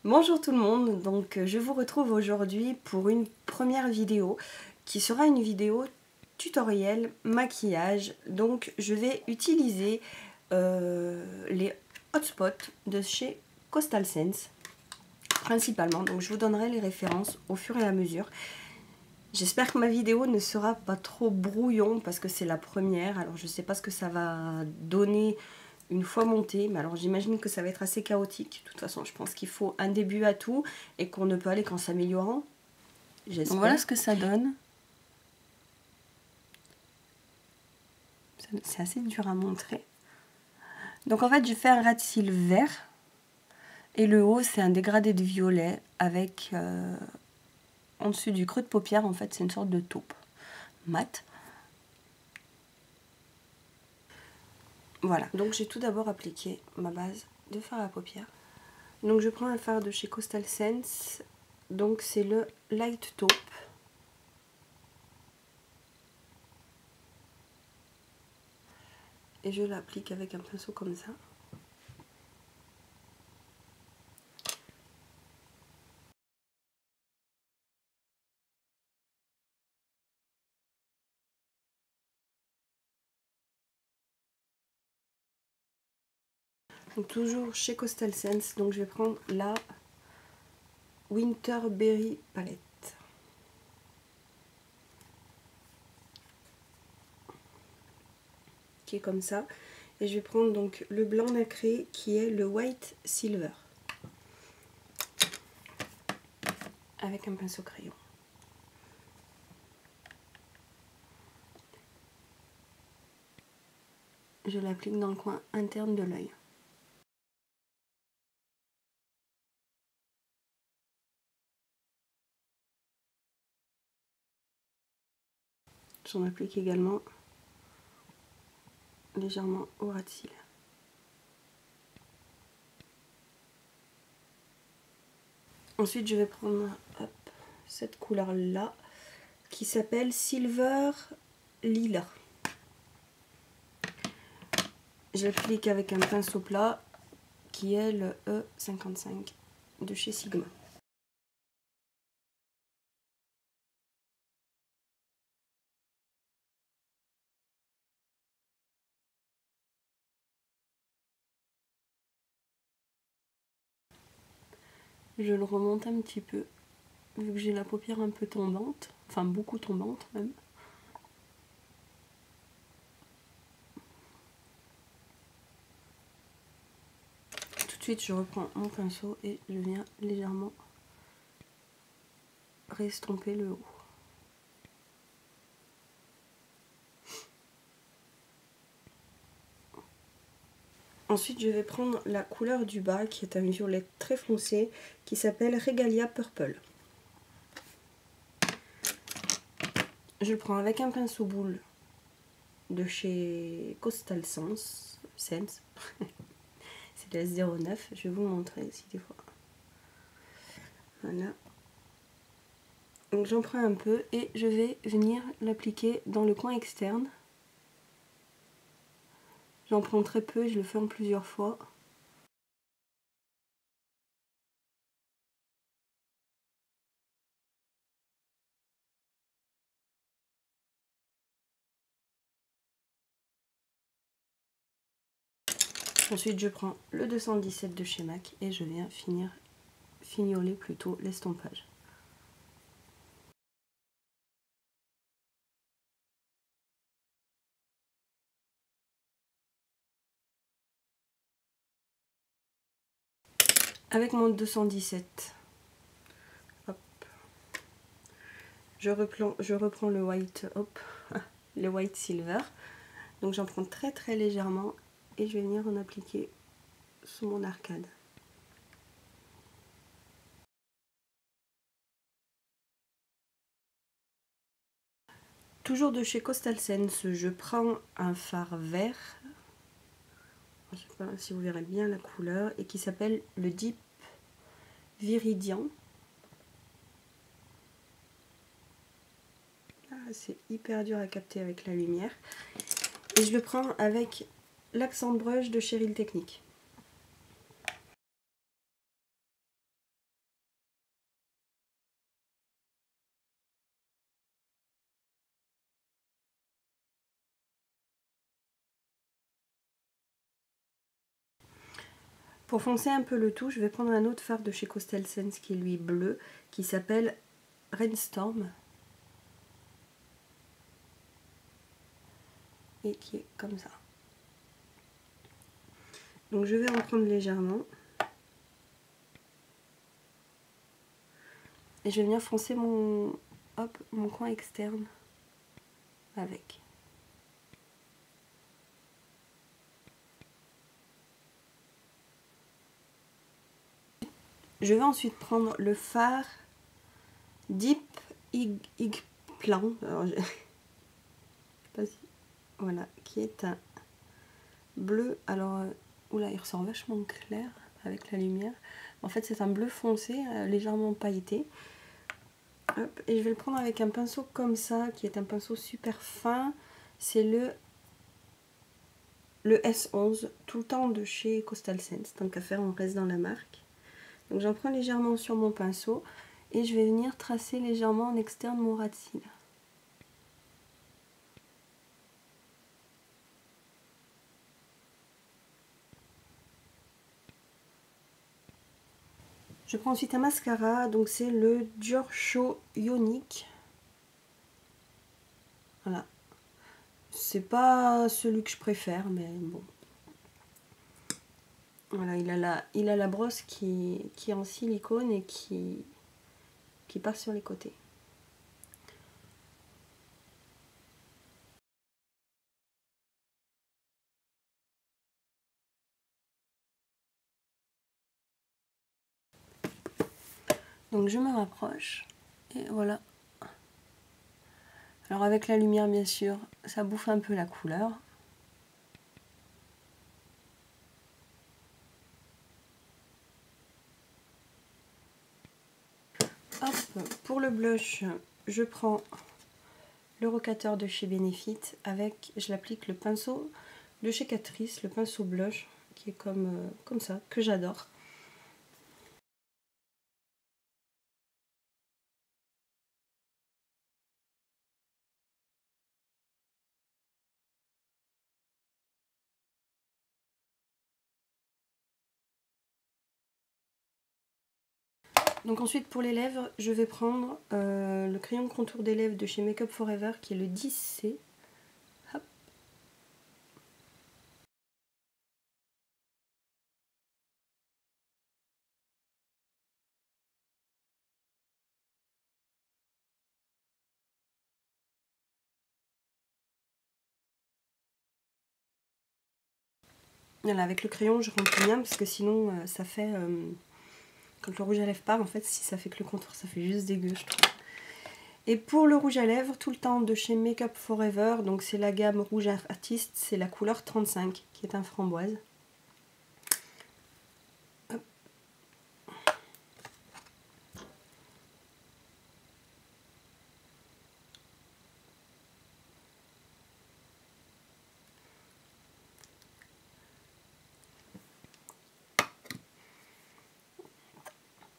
Bonjour tout le monde, donc je vous retrouve aujourd'hui pour une première vidéo qui sera une vidéo tutoriel maquillage. Donc je vais utiliser les hotspots de chez Coastal Scents principalement, donc je vous donnerai les références au fur et à mesure. J'espère que ma vidéo ne sera pas trop brouillon parce que c'est la première, alors je ne sais pas ce que ça va donner une fois montée, mais alors j'imagine que ça va être assez chaotique. De toute façon, je pense qu'il faut un début à tout et qu'on ne peut aller qu'en s'améliorant. Donc voilà ce que ça donne. C'est assez dur à montrer. Donc en fait, je fais un ras de cils vert et le haut, c'est un dégradé de violet avec en dessus du creux de paupière, en fait, c'est une sorte de taupe mat. Voilà, donc j'ai tout d'abord appliqué ma base de fard à paupières. Donc je prends un fard de chez Coastal Scents, donc c'est le Light Taupe. Et je l'applique avec un pinceau comme ça. Donc toujours chez Coastal Scents, donc je vais prendre la Winterberry Palette. Qui est comme ça. Et je vais prendre donc le blanc nacré qui est le White Silver. Avec un pinceau crayon. Je l'applique dans le coin interne de l'œil. J'en applique également légèrement au ras de cils. Ensuite, je vais prendre cette couleur-là qui s'appelle Silver Lila. J'applique avec un pinceau plat qui est le E55 de chez Sigma. Je le remonte un petit peu, vu que j'ai la paupière un peu tombante, enfin beaucoup tombante même. Tout de suite, je reprends mon pinceau et je viens légèrement restomper le haut. Ensuite, je vais prendre la couleur du bas, qui est un violet très foncé, qui s'appelle Regalia Purple. Je le prends avec un pinceau boule de chez Coastal Scents. C'est le S09, je vais vous montrer aussi des fois. Voilà. Donc j'en prends un peu et je vais venir l'appliquer dans le coin externe. J'en prends très peu et je le fais en plusieurs fois. Ensuite je prends le 217 de chez MAC et je viens fignoler plutôt l'estompage. Avec mon 217, hop, je reprends le white, hop, le white silver. Donc j'en prends très très légèrement et je vais venir en appliquer sous mon arcade. Toujours de chez Coastal Scents, je prends un fard vert, je ne sais pas si vous verrez bien la couleur, et qui s'appelle le Deep Viridian. Ah, c'est hyper dur à capter avec la lumière. Et je le prends avec l'accent brush de Cheryl Technique. Pour foncer un peu le tout, je vais prendre un autre fard de chez Coastal Scents qui est lui bleu, qui s'appelle Rainstorm. Et qui est comme ça. Donc je vais en prendre légèrement. Et je vais venir foncer mon coin externe avec. Je vais ensuite prendre le fard Deep Eggplant. Alors, je sais pas si... Voilà, qui est un bleu. Alors, oula, il ressort vachement clair avec la lumière. En fait, c'est un bleu foncé, légèrement pailleté. Hop, et je vais le prendre avec un pinceau comme ça, qui est un pinceau super fin. C'est le S11, tout le temps de chez Coastal Scents. Tant qu'à faire, on reste dans la marque. Donc j'en prends légèrement sur mon pinceau et je vais venir tracer légèrement en externe mon ras de cils. Je prends ensuite un mascara, donc c'est le Dior Show Ionic. Voilà. C'est pas celui que je préfère, mais bon. Voilà, il a la brosse qui est en silicone et qui part sur les côtés. Donc je me rapproche et voilà. Alors avec la lumière bien sûr, ça bouffe un peu la couleur. Hop, pour le blush, je prends le rocateur de chez Benefit avec, je l'applique le pinceau de chez Catrice, le pinceau blush qui est comme ça, que j'adore. Donc ensuite pour les lèvres, je vais prendre le crayon de contour des lèvres de chez Make Up Forever qui est le 10C. Hop. Voilà, avec le crayon je remplis bien parce que sinon ça fait... quand le rouge à lèvres part, en fait, si ça fait que le contour, ça fait juste dégueu, je trouve. Et pour le rouge à lèvres, tout le temps de chez Make Up Forever, donc c'est la gamme rouge artiste, c'est la couleur 35, qui est un framboise. Hop.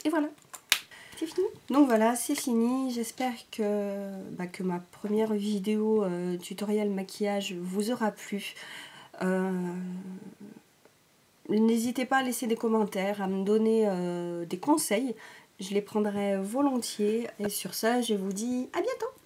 Et voilà, c'est fini. Donc voilà, c'est fini. J'espère que ma première vidéo tutoriel maquillage vous aura plu. N'hésitez pas à laisser des commentaires, à me donner des conseils. Je les prendrai volontiers. Et sur ça, je vous dis à bientôt.